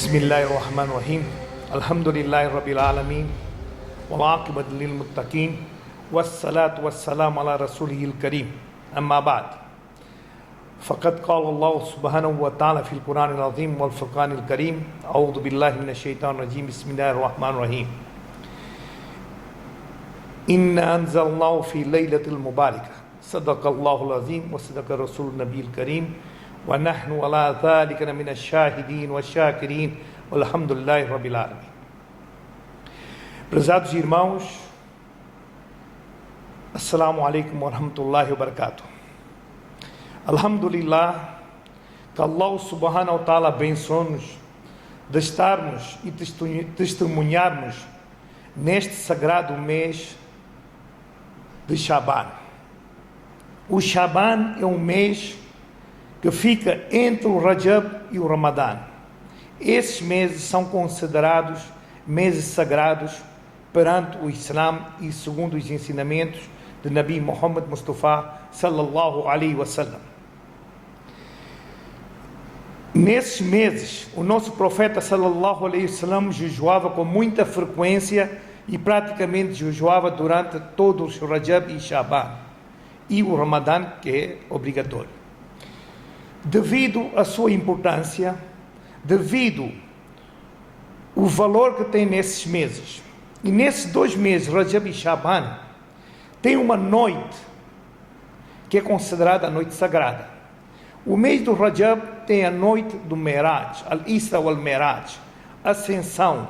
Bismillahirrahmanirrahim. Alhamdulillahi Rabbil Alameen. Wal-aqibatu lil-muttaqeen. Wassalatu wassalamu ala rasulihil kareem. Amma ba'd. Faqad qala Allah subhanahu wa ta'ala fil Qur'an al-azim wal Furqan al-kareem. A'udhu billahi minash shaitanir rajim. Bismillahirrahmanirrahim. Inna anzalnahu fi laylatil mubarakah. Sadaqallahu al-azim wa sadaqa rasulun nabiyil kareem. Wa nahnu ala dhalika minash shahidin wa shakirin. Walhamdulillahi Rabbil Alamin. Prezados irmãos, Assalamu alaikum wa rahmatullahi wa barakatuh. Alhamdulillah, que Allah subhanahu wa ta'ala abençoe-nos de estarmos e testemunharmos neste sagrado mês de Shaban. O Shaban é um mês que fica entre o Rajab e o Ramadã. Esses meses são considerados meses sagrados perante o Islã e segundo os ensinamentos de Nabi Muhammad Mustafa sallallahu alaihi wasallam. Nesses meses, o nosso profeta sallallahu alaihi wasallam jejuava com muita frequência e praticamente jejuava durante todos os Rajab e Shaban e o Ramadã, que é obrigatório. Devido à sua importância, devido ao valor que tem nesses meses, e nesses 2 meses, Rajab e Shaban, tem uma noite que é considerada a noite sagrada. O mês do Rajab tem a noite do Miraj, Al-Isra wal-Miraj, ascensão,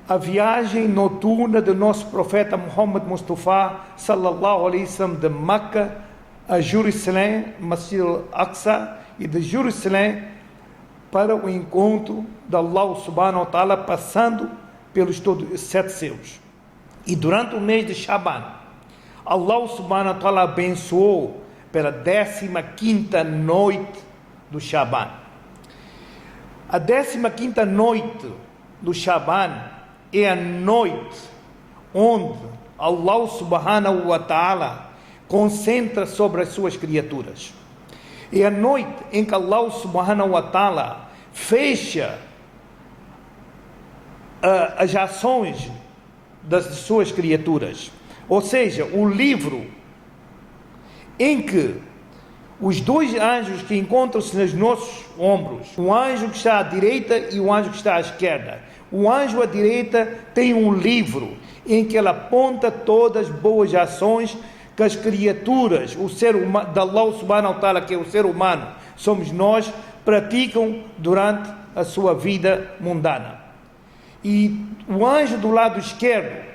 a viagem noturna do nosso profeta Muhammad Mustafa sallallahu alaihi wasallam de Meca a Jerusalém, Masjid al-Aqsa, e de Jerusalém para o encontro de Allah subhanahu wa ta'ala, passando pelos todos os 7 céus. E durante o mês de Shaban, Allah subhanahu wa ta'ala abençoou pela 15ª noite do Shaban. A 15ª noite do Shaban é a noite onde Allah subhanahu wa ta'ala concentra sobre as suas criaturas. É a noite em que Allah subhanahu wa ta'ala fecha as ações das suas criaturas. Ou seja, o livro em que os 2 anjos que encontram-se nos nossos ombros, o anjo que está à direita e o anjo que está à esquerda. O anjo à direita tem um livro em que ele aponta todas as boas ações que as criaturas, o ser humano, de Allah subhanahu wa ta'ala, que é o ser humano, somos nós, praticam durante a sua vida mundana. E o anjo do lado esquerdo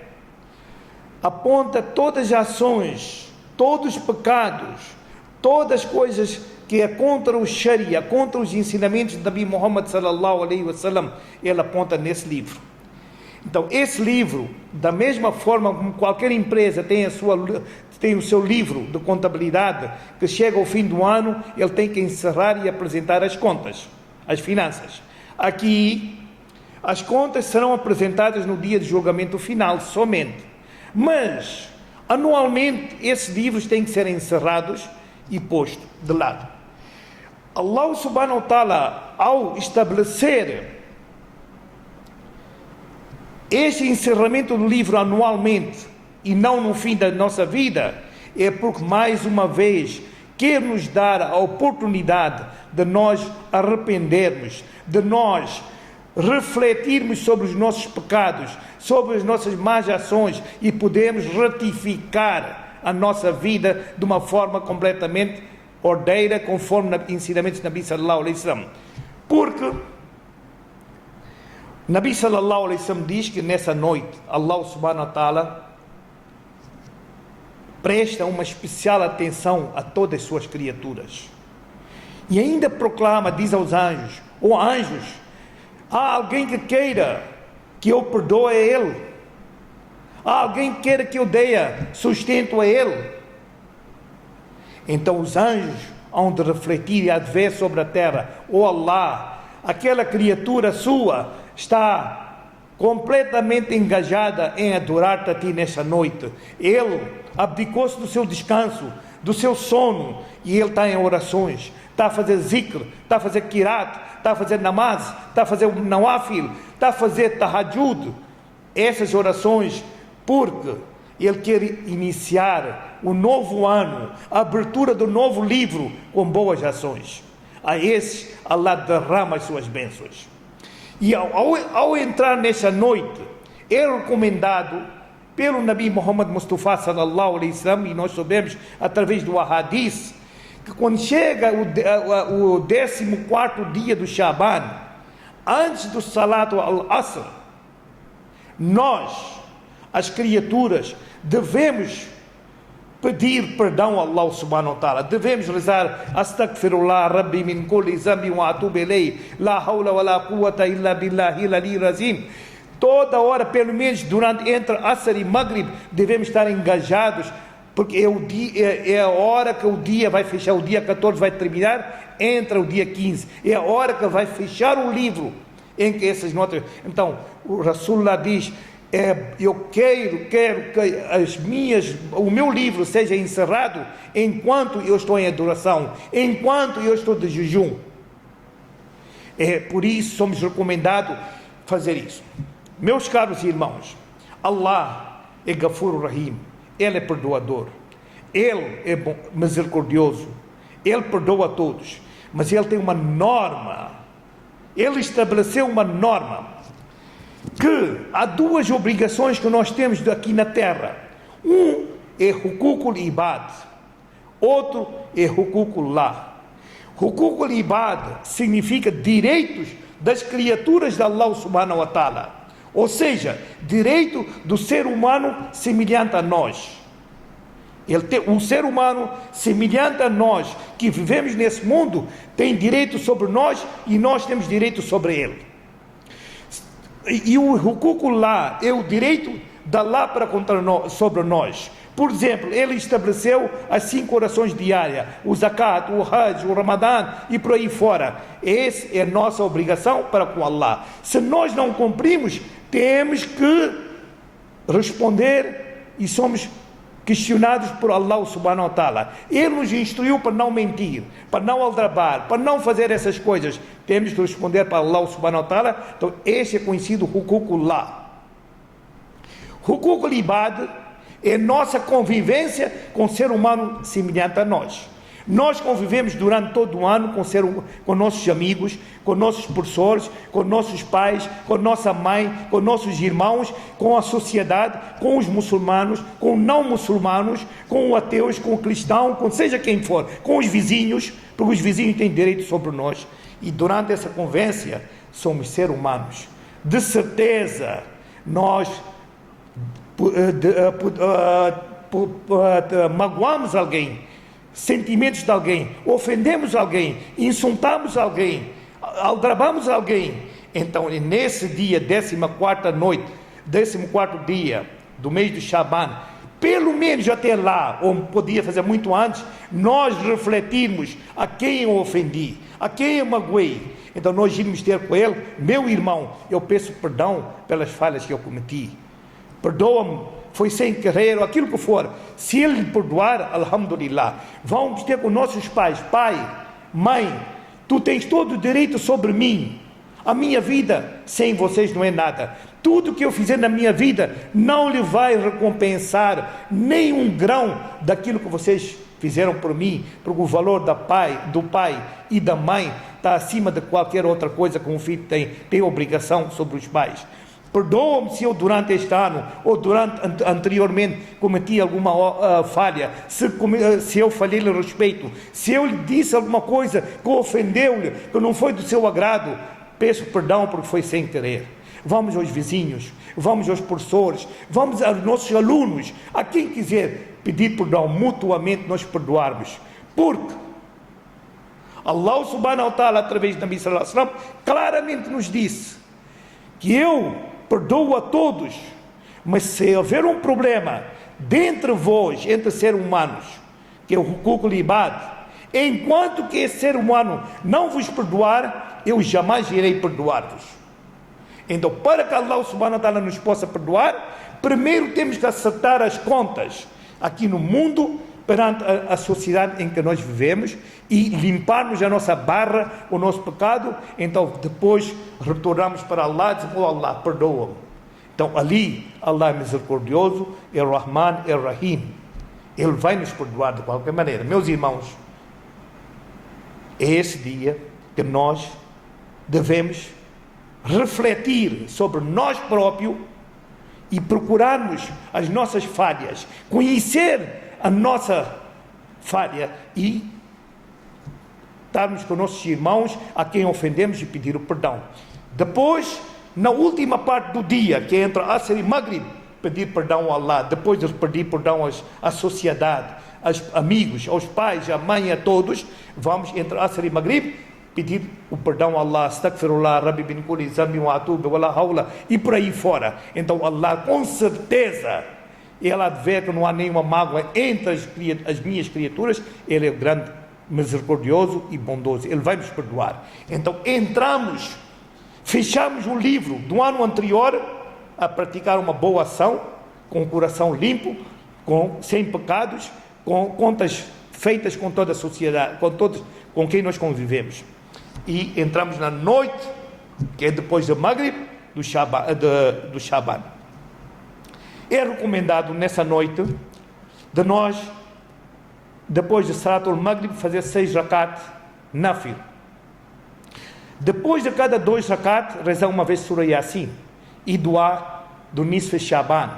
aponta todas as ações, todos os pecados, todas as coisas que é contra o Sharia, contra os ensinamentos de Nabi Muhammad sallallahu alaihi wasallam, ele aponta nesse livro. Então, esse livro, da mesma forma como qualquer empresa tem o seu livro de contabilidade, que chega ao fim do ano, ele tem que encerrar e apresentar as contas, as finanças. Aqui, as contas serão apresentadas no dia de julgamento final, somente. Mas, anualmente, esses livros têm que ser encerrados e postos de lado. Allah subhanahu wa ta'ala, ao estabelecer este encerramento do livro anualmente e não no fim da nossa vida, é porque mais uma vez quer nos dar a oportunidade de nós arrependermos, de nós refletirmos sobre os nossos pecados, sobre as nossas más ações e podermos retificar a nossa vida de uma forma completamente ordeira, conforme ensinamentos de Nabi sallallahu alaihi wasallam. Porque Nabi sallallahu alaihi wasallam diz que nessa noite Allah subhanahu wa ta'ala presta uma especial atenção a todas as suas criaturas. E ainda proclama, diz aos anjos: ó anjos, há alguém que queira que eu perdoe a ele? Há alguém que queira que eu dê sustento a ele? Então os anjos hão de refletir e há de ver sobre a terra: ó Allah, aquela criatura sua está completamente engajada em adorar-te a ti nesta noite. Ele abdicou-se do seu descanso, do seu sono e ele está em orações, está a fazer zikr, está a fazer kirat, está a fazer namaz, está a fazer nawafil, está a fazer tahajjud, essas orações, porque ele quer iniciar o novo ano, a abertura do novo livro com boas ações. A esses Allah derrama as suas bênçãos. E ao entrar nessa noite, é recomendado pelo Nabi Muhammad Mustafa sallallahu alaihi wasallam, e nós sabemos através do hadith, que quando chega o 14º dia do Shaban, antes do Salat al-Asr, nós, as criaturas, devemos pedir perdão a Allah subhanahu wa ta'ala, devemos rezar astaghfirullah rabbi min kulli zambi wa atubu ilayh, la hawla wa la quwwata illa billahi al-ali azim. Toda hora, pelo menos durante entre Asr e Maghrib, devemos estar engajados, porque é a hora que o dia vai fechar, o dia 14 vai terminar, entra o dia 15, é a hora que vai fechar o livro, em que essas notas. Então, o Rasulullah diz, eu quero que o meu livro seja encerrado enquanto eu estou em adoração, enquanto eu estou de jejum. Por isso somos recomendados fazer isso. Meus caros irmãos, Allah é Ghafur Rahim, Ele é perdoador, Ele é bom, misericordioso, Ele perdoa a todos, mas Ele tem uma norma, Ele estabeleceu uma norma, que há duas obrigações que nós temos aqui na terra. Um é Hukukul Ibad, outro é Hukukullah. Hukukul Ibad significa direitos das criaturas de Allah subhanahu wa ta'ala, ou seja, direito do ser humano semelhante a nós. O ser humano semelhante a nós, que vivemos nesse mundo, tem direito sobre nós e nós temos direito sobre ele. E o Hukukullah é o direito de Allah sobre nós. Por exemplo, ele estabeleceu as 5 orações diárias, o Zakat, o Hajj, o Ramadã e por aí fora. Essa é a nossa obrigação para com Allah. Se nós não cumprimos, temos que responder e somos questionados por Allah subhanahu wa ta'ala. Ele nos instruiu para não mentir, para não aldrabar, para não fazer essas coisas. Temos que responder para Allah subhanahu wa ta'ala. Então este é conhecido Hukukullah. Hukukul Ibad é nossa convivência com o ser humano semelhante a nós. Nós convivemos durante todo o ano com nossos amigos, com nossos professores, com nossos pais, com nossa mãe, com nossos irmãos, com a sociedade, com os muçulmanos, com os não muçulmanos, com os ateus, com o cristão, com seja quem for, com os vizinhos, porque os vizinhos têm direito sobre nós. E durante essa convivência somos seres humanos. De certeza, nós magoamos alguém, sentimentos de alguém, ofendemos alguém, insultamos alguém, aldrabamos alguém. Então, nesse dia, 14ª noite, 14º dia do mês de Shaban, pelo menos até lá, ou podia fazer muito antes, nós refletirmos a quem eu ofendi, a quem eu magoei. Então nós irmos ter com ele, meu irmão, eu peço perdão pelas falhas que eu cometi, perdoa-me, foi sem querer, ou aquilo que for. Se ele lhe perdoar, alhamdulillah. Vamos ter com nossos pais, pai, mãe, tu tens todo o direito sobre mim, a minha vida sem vocês não é nada. Tudo que eu fizer na minha vida não lhe vai recompensar nem um grão daquilo que vocês fizeram por mim, porque o valor do pai e da mãe está acima de qualquer outra coisa que um filho tem obrigação sobre os pais. Perdoa-me se eu durante este ano ou anteriormente cometi alguma falha, se eu falhei-lhe respeito, se eu lhe disse alguma coisa que ofendeu-lhe, que não foi do seu agrado, peço perdão porque foi sem querer. Vamos aos vizinhos, vamos aos professores, vamos aos nossos alunos, a quem quiser pedir perdão, mutuamente nós perdoarmos, porque Allah subhanahu wa ta'ala, através do Nabi sallallahu alaihi wasallam, claramente nos disse que eu perdoo a todos, mas se houver um problema dentre vós, entre seres humanos, que é o Hukukul Ibad, enquanto que esse ser humano não vos perdoar, eu jamais irei perdoar-vos. Então, para que Allah subhanahu wa ta'ala nos possa perdoar, primeiro temos que acertar as contas aqui no mundo perante a sociedade em que nós vivemos e limparmos a nossa barra, o nosso pecado. Então depois retornamos para Allah e dizemos: oh Allah, perdoa-me. Então ali Allah é misericordioso, é Rahman, é Rahim. Ele vai nos perdoar de qualquer maneira. Meus irmãos, é esse dia que nós devemos refletir sobre nós próprios e procurarmos as nossas falhas, conhecer a nossa falha e estarmos com nossos irmãos a quem ofendemos e pedir o perdão. Depois, na última parte do dia, que é entre Asr e Maghrib, pedir perdão a Allah. Depois de pedir perdão à sociedade, aos amigos, aos pais, à mãe, a todos, vamos entre Asr e Maghrib pedir o perdão a Allah, astaghfirullah, Rabbi bin kulli zambi wa atubu wa la hawla, e por aí fora. Então Allah, com certeza, Ele vê que não há nenhuma mágoa entre as minhas criaturas. Ele é grande, misericordioso e bondoso. Ele vai nos perdoar. Então entramos, fechamos o livro do ano anterior a praticar uma boa ação, com o coração limpo, sem pecados, com contas feitas com toda a sociedade, com quem nós convivemos. E entramos na noite, que é depois do Maghrib, do Shaban. É recomendado nessa noite de nós, depois de Salatul Maghrib, fazer 6 rakat nafil. Depois de cada 2 rakat, rezar uma vez Surah Yasin e doar do Nisf Shaban.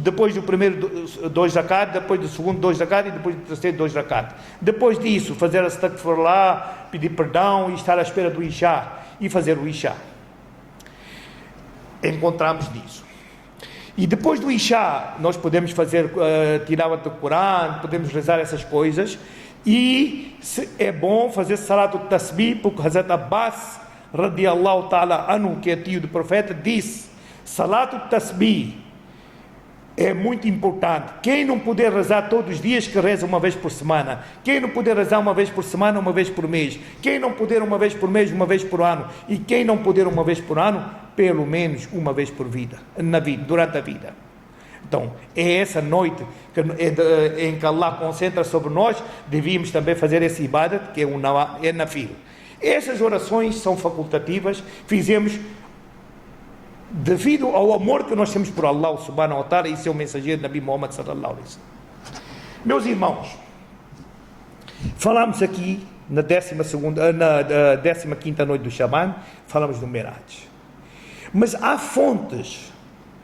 Depois do primeiro 2 rakat, depois do segundo 2 rakat e depois do terceiro 2 rakat. Depois disso, fazer a astaghfirullah, pedir perdão e estar à espera do Isha e fazer o Isha. Encontramos nisso. E depois do Isha, nós podemos fazer tilawat do Corão, podemos rezar essas coisas. E é bom fazer Salat al-Tasbih, porque Hazrat Abbas, radiallahu ta'ala anhu, que é tio do profeta, disse: Salat al-Tasbih é muito importante. Quem não puder rezar todos os dias, que reza uma vez por semana. Quem não puder rezar uma vez por semana, uma vez por mês. Quem não puder uma vez por mês, uma vez por ano. E quem não puder uma vez por ano, pelo menos uma vez por vida, durante a vida. Então, é essa noite em que Allah concentra sobre nós. Devíamos também fazer esse ibadat, que é nafil. Essas orações são facultativas. Fizemos devido ao amor que nós temos por Allah subhanahu wa ta'ala e seu mensageiro Nabi Muhammad sallallahu alaihi wasallam. Meus irmãos, falamos aqui na 15ª noite do Shaban, falamos do Miraj. Mas há fontes,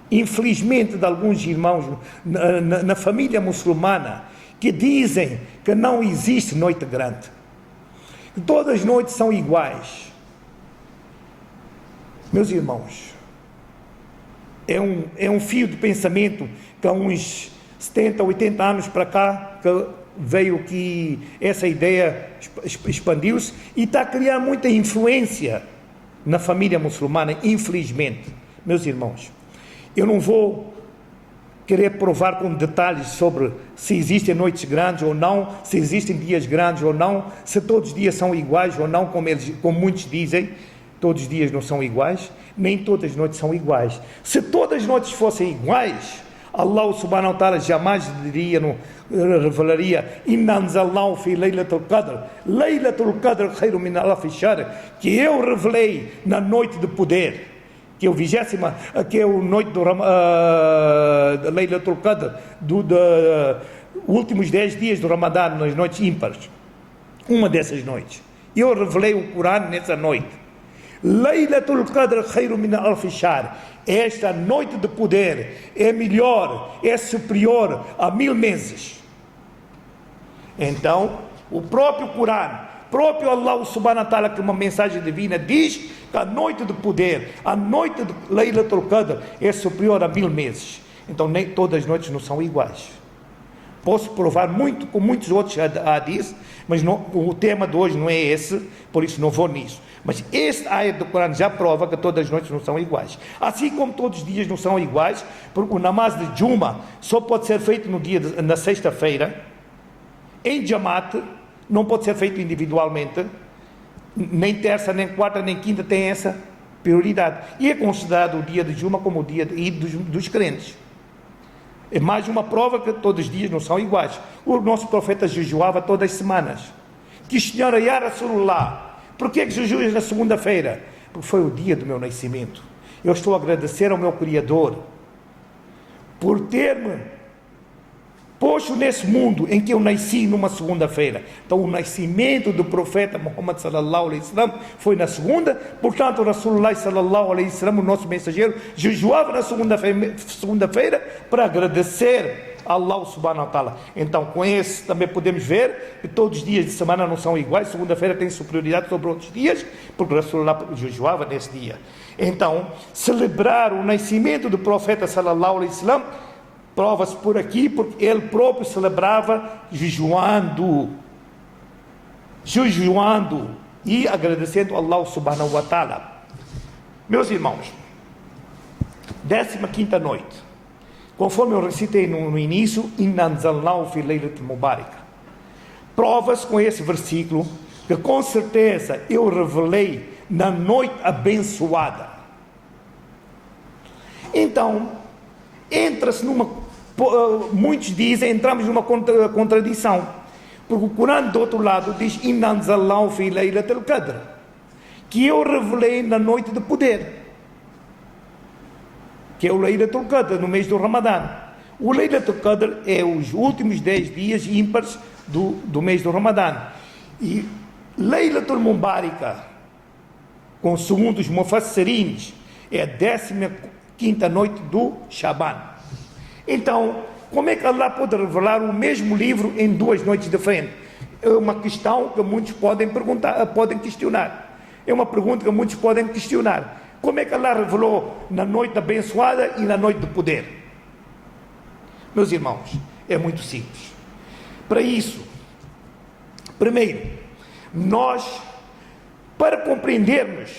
infelizmente, de alguns irmãos na família muçulmana, que dizem que não existe noite grande, que todas as noites são iguais. Meus irmãos, é um fio de pensamento que há uns 70, 80 anos para cá que veio, que essa ideia expandiu-se e está a criar muita influência na família muçulmana, infelizmente. Meus irmãos, eu não vou querer provar com detalhes sobre se existem noites grandes ou não, se existem dias grandes ou não, se todos os dias são iguais ou não, como muitos dizem. Todos os dias não são iguais, nem todas as noites são iguais. Se todas as noites fossem iguais, Allah subhanahu wa ta'ala jamais revelaria: Inna anzalnahu fi laylatul qadr khairu min alfi shahr, que eu revelei na noite de poder, que é o noite do Laylatul Qadr, últimos 10 dias do Ramadã, nas noites ímpares. Uma dessas noites eu revelei o Corão nessa noite. Laylatul Qadr khairu min alfi shahr. Esta noite de poder é melhor, é superior a 1000 meses. Então, o próprio Corão, próprio Allah subhanahu wa ta'ala, que é uma mensagem divina, diz que a noite de poder, a noite de Laylatul Qadr é superior a 1000 meses. Então nem todas as noites não são iguais. Posso provar muito com muitos outros hadiths, mas o tema de hoje não é esse, por isso não vou nisso. Mas este ayat do Corão já prova que todas as noites não são iguais. Assim como todos os dias não são iguais, porque o namaz de Juma só pode ser feito na sexta-feira, em Jamaat, não pode ser feito individualmente. Nem terça, nem quarta, nem quinta tem essa prioridade. E é considerado o dia de Juma como o dia de Eid dos crentes. É mais uma prova que todos os dias não são iguais. O nosso profeta jejuava todas as semanas. Questionaram, Ya Rasulullah, por que jejuas na segunda-feira? Porque foi o dia do meu nascimento. Eu estou a agradecer ao meu Criador por ter-me posto nesse mundo em que eu nasci numa segunda-feira. Então o nascimento do profeta Muhammad sallallahu alaihi wasallam foi na segunda, portanto Rasulullah sallallahu alaihi wasallam, o nosso mensageiro, jejuava na segunda-feira para agradecer a Allah subhanahu wa ta'ala. Então com esse também podemos ver que todos os dias de semana não são iguais, segunda-feira tem superioridade sobre outros dias, porque Rasulullah jejuava nesse dia. Então celebrar o nascimento do profeta sallallahu alaihi wasallam prova-se por aqui, porque ele próprio celebrava jejuando e agradecendo a Allah subhanahu wa ta'ala. Meus irmãos, 15ª noite, conforme eu recitei no início, Inna anzalnahu fi laylatil mubarak. Prova-se com esse versículo que com certeza eu revelei na noite abençoada. Então, entra-se muitos dizem, entramos numa contradição, porque o Corão do outro lado diz Inna anzalnahu fi laylatil qadr, que eu revelei na noite de poder, que é o Laylatul Qadr, no mês do Ramadã. O Laylatul Qadr é os últimos 10 dias ímpares do mês do Ramadã. E Laylatul Mubaraka, com segundo os mufassirins, é a 15ª noite do Shaban. Então, como é que Allah pode revelar o mesmo livro em 2 noites diferentes? É uma questão que muitos podem questionar. É uma pergunta que muitos podem questionar. Como é que Allah revelou na noite abençoada e na noite de poder? Meus irmãos, é muito simples. Para isso, primeiro, nós, para compreendermos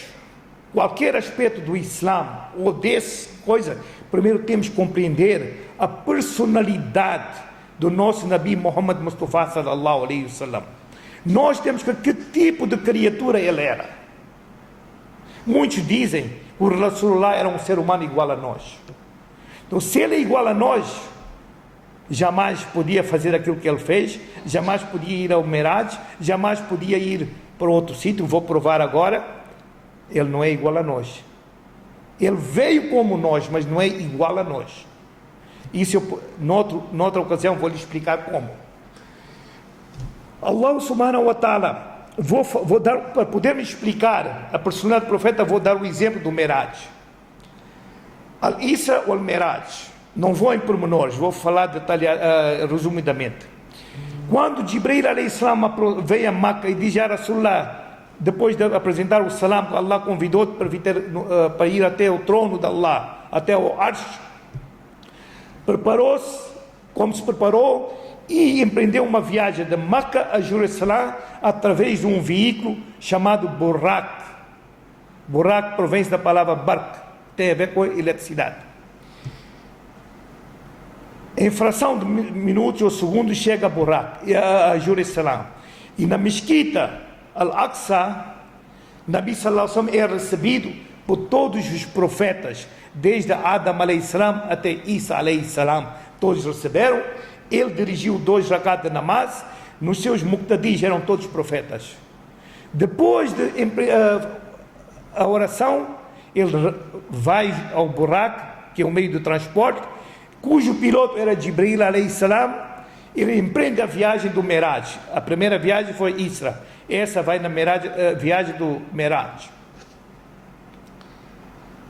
qualquer aspecto do Islã ou dessa coisa, primeiro temos que compreender a personalidade do nosso Nabi Muhammad Mustafa sallallahu alaihi wasallam. Nós temos que tipo de criatura ele era. Muitos dizem que o Rasulullah era um ser humano igual a nós. Então, se ele é igual a nós, jamais podia fazer aquilo que ele fez, jamais podia ir ao Miraj, jamais podia ir para outro sítio. Vou provar agora. Ele não é igual a nós. Ele veio como nós, mas não é igual a nós. Isso eu, noutra ocasião, vou lhe explicar como. Allah subhanahu wa ta'ala, vou dar, para poder me explicar a personalidade do profeta, vou dar o exemplo do Miraj. Al-Isra ou Al-Miraj. Não vou em pormenores, vou falar resumidamente. Quando Jibril alayhi salam veio a Makkah e disse a Rasulullah, depois de apresentar o salam que Allah convidou para ir até o trono de Allah, até o Arsh, preparou-se, como se preparou, e empreendeu uma viagem de Makkah a Jerusalém através de um veículo chamado Buraq. Buraq provém da palavra bark, tem a ver com eletricidade. Em fração de minutos ou segundos chega a Buraq, a Jerusalém. E na mesquita Al-Aqsa, Nabi sallallahu alaihi wasallam é recebido por todos os profetas, desde Adam alayhi salam até Isa alayhi salam. Todos receberam. Ele dirigiu 2 rakat de namaz. Nos seus muqtadis eram todos profetas. Depois de a oração, ele vai ao Buraq, que é o meio de transporte, cujo piloto era Jibril alayhi salam. Ele empreende a viagem do Miraj. A primeira viagem foi Isra. Essa vai na viagem do Miraj.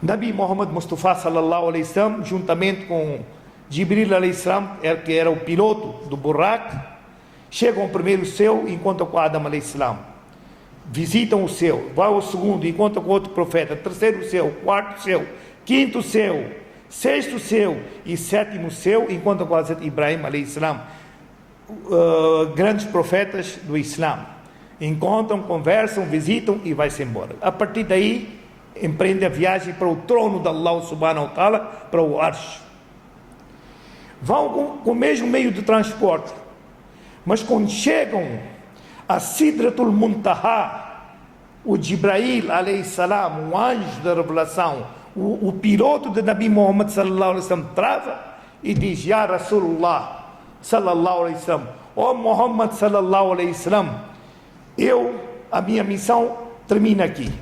Nabi Muhammad Mustafa sallallahu alaihi wasallam, juntamente com Jibril alayhi salam, que era o piloto do Buraq, chegam ao primeiro céu e encontram com Adam alayhi salam. Visitam o céu, vai ao segundo, encontram com outro profeta, terceiro céu, quarto céu, quinto céu, sexto céu e sétimo céu, encontram com Hazrat Ibrahim alayhi salam, grandes profetas do Islã. Encontram, conversam, visitam e vai-se embora. A partir daí, empreende a viagem para o trono de Allah subhanahu wa ta'ala, para o Arsh. Vão com o mesmo meio de transporte, mas quando chegam a Sidratul Muntaha, o Jibril alayhi salam, o anjo da revelação, o piloto de Nabi Muhammad sallallahu alaihi wasallam, trava e diz: Ya Rasulullah sallallahu alaihi wasallam, ó Muhammad sallallahu alaihi wasallam, a minha missão termina aqui.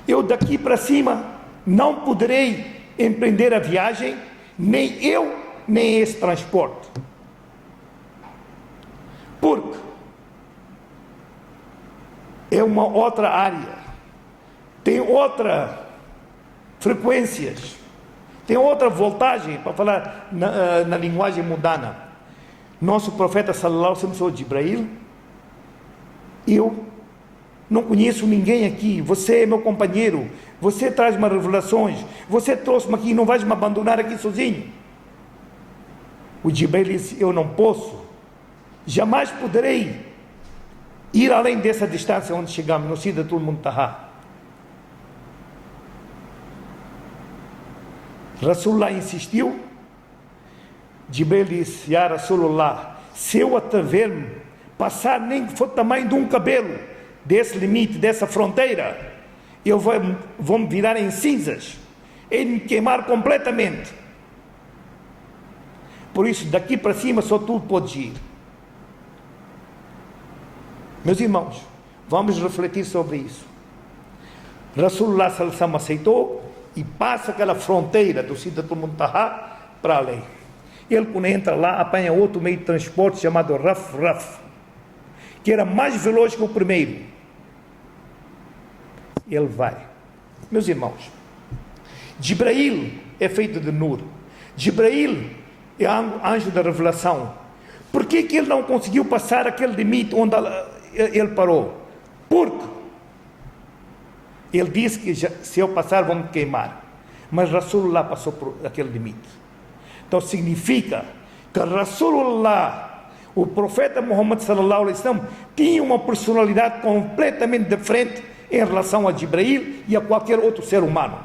Eu daqui para cima não poderei empreender a viagem, nem eu, nem esse transporte. Porque é uma outra área, tem outras frequências, tem outra voltagem, para falar na linguagem mundana. Nosso profeta sallallahu alaihi wasallam, de Jibril, eu não conheço ninguém aqui, você é meu companheiro, você traz-me revelações, você trouxe-me aqui, não vais me abandonar aqui sozinho. O Jibril disse: eu não posso, jamais poderei ir além dessa distância onde chegamos, no Sidratul Muntaha. Rasulullah insistiu. Jibril disse: Ya Rasulullah, se eu atrever-me, passar nem que for o tamanho de um cabelo, desse limite, dessa fronteira, eu vou me virar em cinzas, e me queimar completamente. Por isso, daqui para cima só tu podes ir. Meus irmãos, vamos refletir sobre isso. Rasulullah sallallahu alaihi wasallam aceitou e passa aquela fronteira do Sidratul Muntaha para além. Ele, quando entra lá, apanha outro meio de transporte chamado Raf, que era mais veloz que o primeiro. Ele vai. Meus irmãos, Jibril é feito de Nur. Jibril é anjo da revelação. Por que ele não conseguiu passar aquele limite onde ele parou? Porque ele disse que se eu passar vão me queimar. Mas Rasulullah passou por aquele limite. Então significa que Rasulullah, o profeta Muhammad sallallahu alaihi wasallam, tinha uma personalidade completamente diferente em relação a Jibril e a qualquer outro ser humano.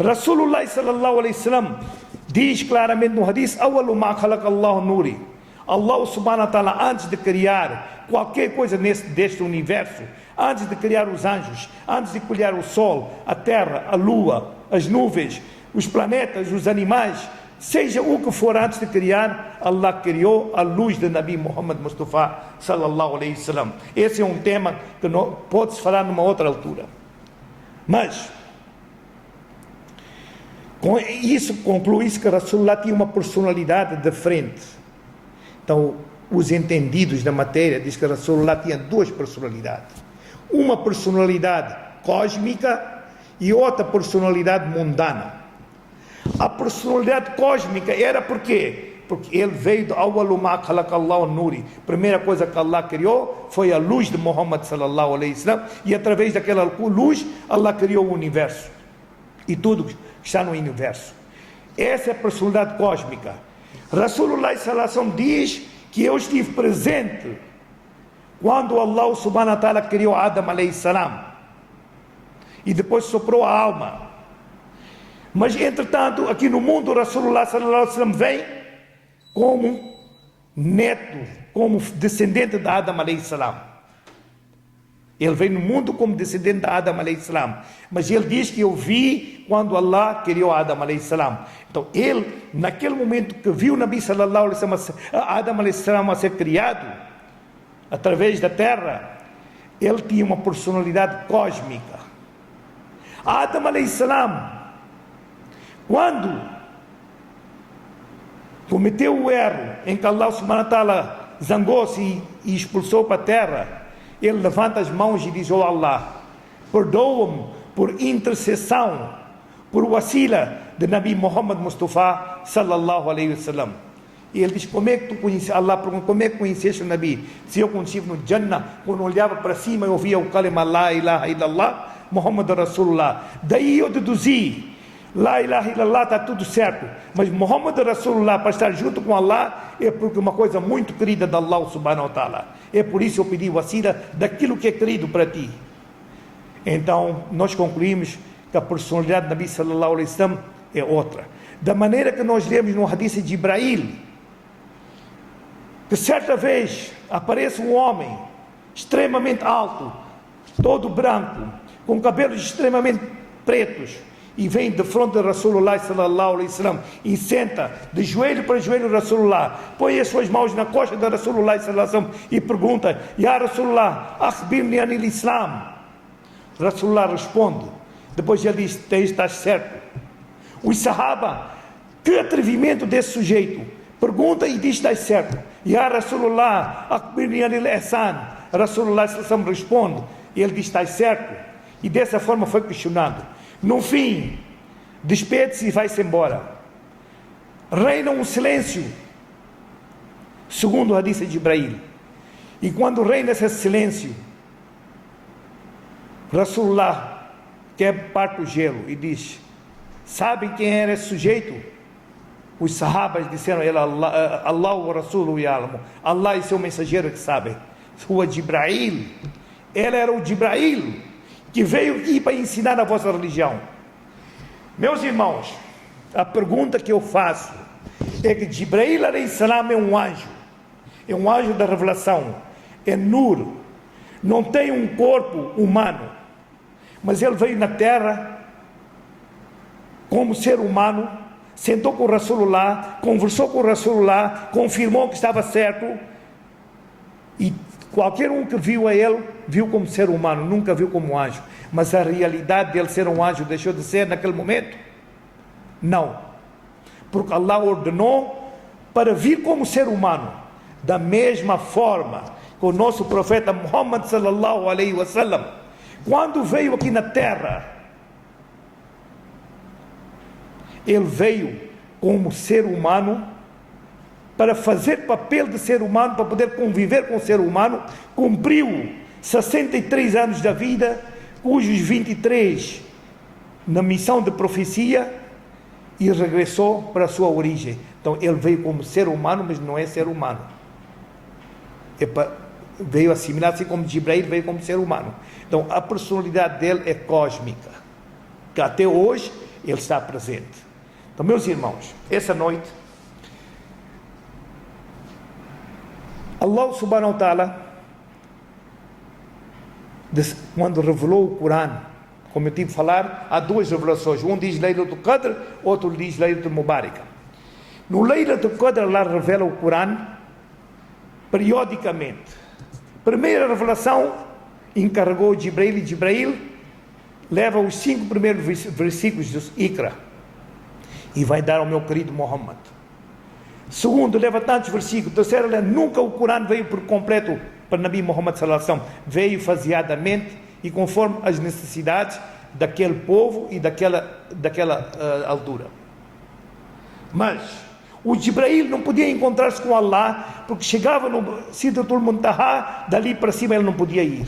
Rasulullah sallallahu alaihi wasallam diz claramente no hadith: Awalu ma khalaqallahu nuri. Allah subhanahu wa ta'ala, antes de criar qualquer coisa deste universo, antes de criar os anjos, antes de criar o sol, a terra, a lua, as nuvens, os planetas, os animais, seja o que for, antes de criar, Allah criou a luz de Nabi Muhammad Mustafa sallallahu alaihi wasallam. Esse é um tema que pode-se falar numa outra altura. Mas com isso conclui-se que Rasulullah tinha uma personalidade diferente. Então, os entendidos da matéria dizem que Rasulullah tinha duas personalidades. Uma personalidade cósmica e outra personalidade mundana. A personalidade cósmica era por quê? Porque ele veio do Awwalu ma khalaqallahu nuri. A primeira coisa que Allah criou foi a luz de Muhammad sallallahu alaihi wasallam, e através daquela luz Allah criou o universo e tudo que está no universo. Essa é a personalidade cósmica. Rasulullah sallallahu alaihi wasallam diz que eu estive presente quando Allah subhanahu wa ta'ala criou Adam alaihi salam e depois soprou a alma. Mas entretanto, aqui no mundo, Rasulullah sallallahu alaihi wasallam vem como neto, como descendente de Adam alaihi salam. Ele veio no mundo como descendente de Adam alaihi salam. Mas ele diz que eu vi quando Allah criou Adam alaihi salam. Então ele, naquele momento que viu o Nabi sallallahu alaihi wasallam, Adam alaihi salam a ser criado através da terra, ele tinha uma personalidade cósmica. Adam alaihi salam, quando cometeu o erro em que Allah subhanahu wa ta'ala zangou-se e expulsou para a terra, ele levanta as mãos e diz: oh Allah, perdoa-me por intercessão, por wasila de Nabi Muhammad Mustafa sallallahu alaihi wasallam. E ele diz: como é que tu conheces Allah? Como é que conheceste o Nabi? Se eu conheci no Jannah, quando olhava para cima eu ouvia o kalima la ilaha illallah Muhammad Rasulullah. Daí eu deduzi: la ilaha illallah, está tudo certo, mas Muhammad Rasulullah, para estar junto com Allah, é porque uma coisa muito querida de Allah subhanahu wa ta'ala. É por isso eu pedi wasila daquilo que é querido para ti. Então nós concluímos que a personalidade do Nabi sallallahu alaihi wasallam é outra. Da maneira que nós lemos no hadith de Jibril, que certa vez aparece um homem extremamente alto, todo branco, com cabelos extremamente pretos, e vem de frente de Rasulullah sallallahu alaihi wasallam e senta de joelho para joelho Rasulullah, põe as suas mãos na costa de Rasulullah sallallahu alaihi wasallam e pergunta: Ya Rasulullah, akhbirni anil Islam. Rasulullah responde, depois ele diz: estás certo. Os Sahaba, que atrevimento desse sujeito, pergunta e diz: estás certo. Ya Rasulullah, akhbirni anil Ihsan. Rasulullah sallallahu alaihi wasallam responde, e ele diz: estás certo. E dessa forma foi questionado. No fim, despede-se e vai-se embora. Reina um silêncio, segundo o hadith de Jibril. E quando reina esse silêncio, Rasulullah parte o gelo e diz: sabem quem era esse sujeito? Os sahabas disseram: Allah wa Rasuluhu ya'lamu. Allah e seu mensageiro que sabem. Foi Jibril. Ele era o Jibril que veio aqui para ensinar a vossa religião. Meus irmãos, a pergunta que eu faço é que Jibril alayhi salam é um anjo da revelação, é Nur, não tem um corpo humano, mas ele veio na terra como ser humano, sentou com o Rasulullah, conversou com o Rasulullah, confirmou que estava certo, e qualquer um que viu a ele, viu como ser humano, nunca viu como anjo. Mas a realidade dele ser um anjo deixou de ser naquele momento? Não. Porque Allah ordenou para vir como ser humano. Da mesma forma que o nosso profeta Muhammad sallallahu alaihi wasallam, quando veio aqui na terra, ele veio como ser humano, para fazer papel de ser humano, para poder conviver com o ser humano, cumpriu 63 anos da vida, cujos 23 na missão de profecia, e regressou para a sua origem. Então ele veio como ser humano, mas não é ser humano. Veio assimilar, assim como Jibril veio como ser humano. Então a personalidade dele é cósmica, que até hoje ele está presente. Então, meus irmãos, essa noite Allah subhanahu wa ta'ala, quando revelou o Corão, como eu tive a falar, há duas revelações. Um diz Laylatul Qadr, outro diz Laylatul Mubarak. No Laylatul Qadr, Allah revela o Corão periodicamente. Primeira revelação, encarregou Jibril, e Jibril leva os 5 primeiros versículos dos Iqra e vai dar ao meu querido Muhammad. Segundo, leva tantos versículos. Terceiro, nunca o Corão veio por completo para Nabi Muhammad sallallahu alaihi wasallam. Veio faseadamente e conforme as necessidades daquele povo e daquela altura. Mas o Jibril não podia encontrar-se com Allah, porque chegava no Sidratul Muntaha, dali para cima ele não podia ir.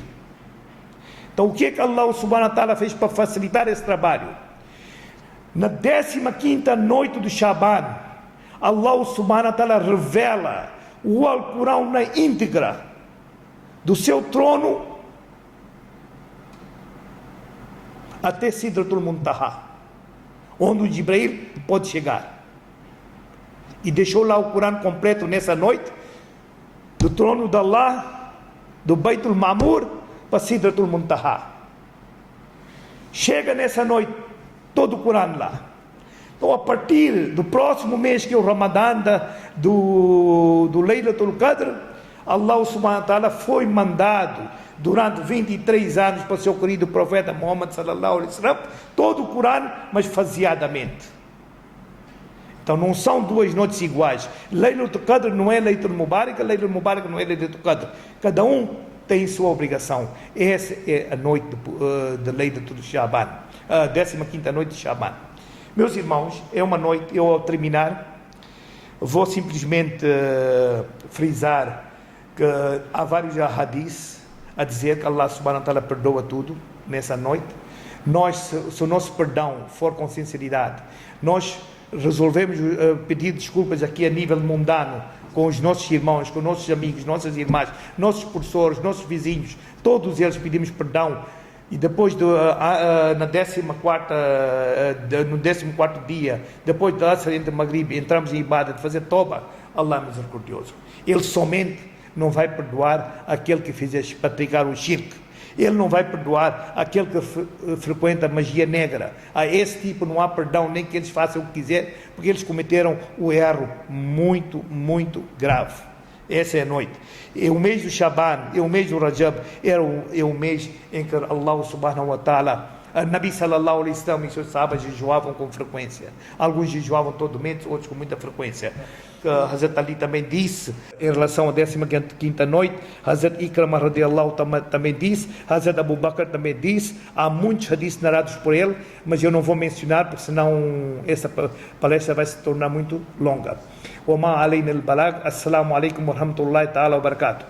Então o que é que Allah subhanahu wa ta'ala fez para facilitar esse trabalho? Na 15ª noite do Shaban, Allah subhanahu wa ta'ala revela o Alcorão na íntegra do seu trono até Sidratul Muntaha, onde o Jibril pode chegar. E deixou lá o Corão completo nessa noite, do trono de Allah, do Baitul Ma'mur para Sidratul Muntaha. Chega nessa noite todo o Corão lá. Então, a partir do próximo mês, que é o Ramadã, do Laylatul Qadr, Allah subhanahu wa ta'ala foi mandado durante 23 anos para o seu querido profeta Muhammad sallallahu alaihi wasallam, todo o Corão, mas faseadamente. Então não são duas noites iguais. Laylatul Qadr não é Laylatul Mubarak, Laylatul Mubarak não é Laylatul Qadr. Cada um tem sua obrigação. Essa é a noite de Laylatul Shaban, a 15ª noite de Shaban. Meus irmãos, é uma noite, eu ao terminar vou simplesmente frisar que há vários hadiths a dizer que Allah subhanahu wa ta'ala perdoa tudo nessa noite. Nós, se o nosso perdão for com sinceridade, nós resolvemos pedir desculpas aqui a nível mundano, com os nossos irmãos, com os nossos amigos, nossas irmãs, nossos professores, nossos vizinhos, todos eles pedimos perdão. E depois, no 14º dia, depois da Asr entre Maghrib, entramos em Ibadah de fazer Toba. Allah é misericordioso. Ele somente não vai perdoar aquele que fizesse praticar o shirk. Ele não vai perdoar aquele que frequenta a magia negra. A esse tipo não há perdão, nem que eles façam o que quiserem, porque eles cometeram um erro muito, muito grave. Essa é a noite. E o mês do Shaban, e o mês do Rajab, é o mês em que Allah subhanahu wa ta'ala, Nabi sallallahu alaihi wasallam e seus sahabas jejuavam com frequência. Alguns jejuavam todo mês, outros com muita frequência. Hazrat Ali também disse, em relação à 15ª noite, Hazrat Ikrama radiallahu também disse, Hazrat Abu Bakr também disse, há muitos hadiths narrados por ele, mas eu não vou mencionar, porque senão essa palestra vai se tornar muito longa. وما علينا البلاغ. السلام عليكم ورحمة الله تعالى وبركاته.